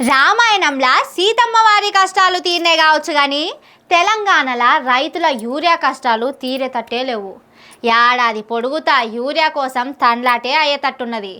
రామాయణంలా సీతమ్మ వారి కష్టాలు తీరినే కావచ్చు కానీ తెలంగాణలో రైతుల యూరియా కష్టాలు తీరేటట్టే లేవు. ఏడాది పొడుగుతా యూరియా కోసం తండ్లాటే అయ్యేటట్టున్నది.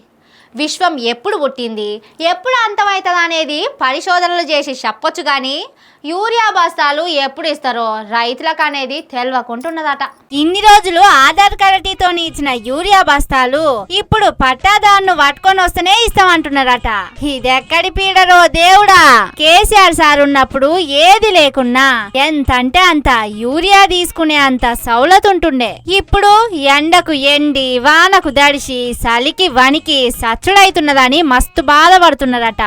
విశ్వం ఎప్పుడు పుట్టింది, ఎప్పుడు అంతమవుతుంది అనేది పరిశోధనలు చేసి చెప్పొచ్చు కానీ యూరియా బస్తాలు ఎప్పుడు ఇస్తారో రైతులకు అనేది తెలియకుంటున్నదట. ఇన్ని రోజులు ఆధార్ కార్డుతో ఇచ్చిన యూరియా బస్తాలు ఇప్పుడు పట్టాదారును పట్టుకొని వస్తేనే ఇస్తామంటున్నారట. ఇదెక్కడి పీడరో దేవుడా. కేసీఆర్ సార్ ఉన్నప్పుడు ఏది లేకున్నా ఎంతంటే అంత యూరియా తీసుకునే అంత సౌలత్ ఉంటుండే. ఇప్పుడు ఎండకు ఎండి వానకు దడిసి చలికి వణికి సచ్చుడైతున్నదని మస్తు బాధపడుతున్నారట.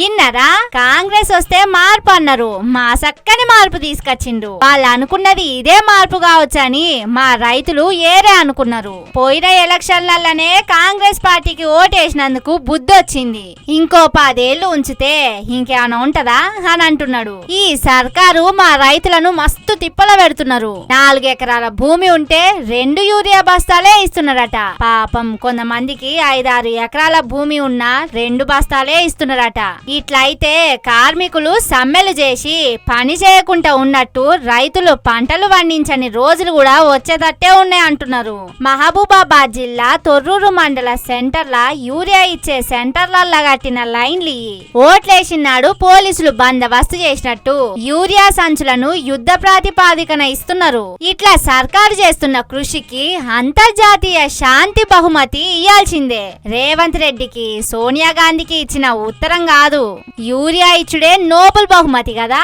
ఇన్నరా కాంగ్రెస్ వస్తే మార్పు అన్నారు, మా చక్కని మార్పు తీసుకొచ్చిండ్రు. వాళ్ళు అనుకున్నది ఇదే మార్పు కావచ్చని మా రైతులు ఏరే అనుకున్నారు. పోయిన ఎలక్షన్లనే కాంగ్రెస్ పార్టీకి ఓటేసినందుకు బుద్ధి వచ్చింది. ఇంకో 10 ఏళ్లు ఉంచితే ఇంకేమైనా ఉంటదా అని అంటున్నాడు. ఈ సర్కారు మా రైతులను మస్తు తిప్పల పెడుతున్నారు. 4 ఎకరాల భూమి ఉంటే 2 యూరియా బస్తాలే ఇస్తున్నారట. పాపం కొంతమందికి 5-6 ఎకరాల భూమి ఉన్నా 2 బస్తాలే ఇస్తున్నారట. ఇట్లయితే కార్మికులు సమ్మెలు చేసి పని చేయకుండా ఉన్నట్టు రైతులు పంటలు పండించని రోజులు కూడా వచ్చేటట్టే ఉన్నాయి అంటున్నారు. మహబూబాబాద్ జిల్లా తొర్రూరు మండల సెంటర్ల యూరియా ఇచ్చే సెంటర్లల్లా కట్టిన లైన్లు ఓట్లేసినాడు పోలీసులు బందోబస్తు చేసినట్టు యూరియా సంచులను యుద్ధ ప్రాతిపాదికన ఇస్తున్నారు. ఇట్లా సర్కారు చేస్తున్న కృషికి అంతర్జాతీయ శాంతి బహుమతి ఇయ్యాల్సిందే. రేవంత్ రెడ్డికి సోనియా గాంధీకి ఇచ్చిన ఉత్తరం కాదు, యూరియా ఇచ్చుడే నోబెల్ బహుమతి కదా.